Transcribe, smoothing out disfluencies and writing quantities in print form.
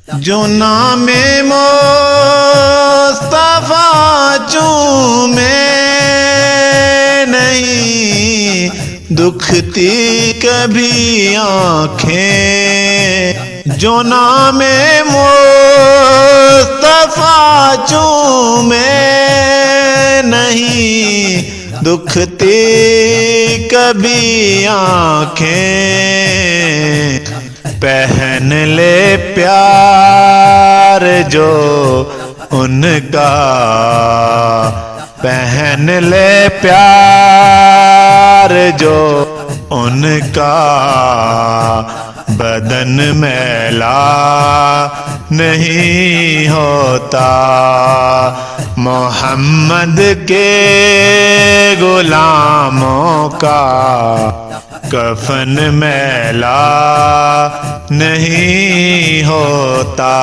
جو نام مصطفیٰ چومے نہیں دکھتی کبھی آنکھیں، جو نام مصطفیٰ چومے نہیں دکھتی کبھی آنکھیں، پہن لے پیار جو ان کا، پہن لے پیار جو ان کا، بدن میلا نہیں ہوتا، محمد کے غلاموں کا کفن میلا نہیں ہوتا۔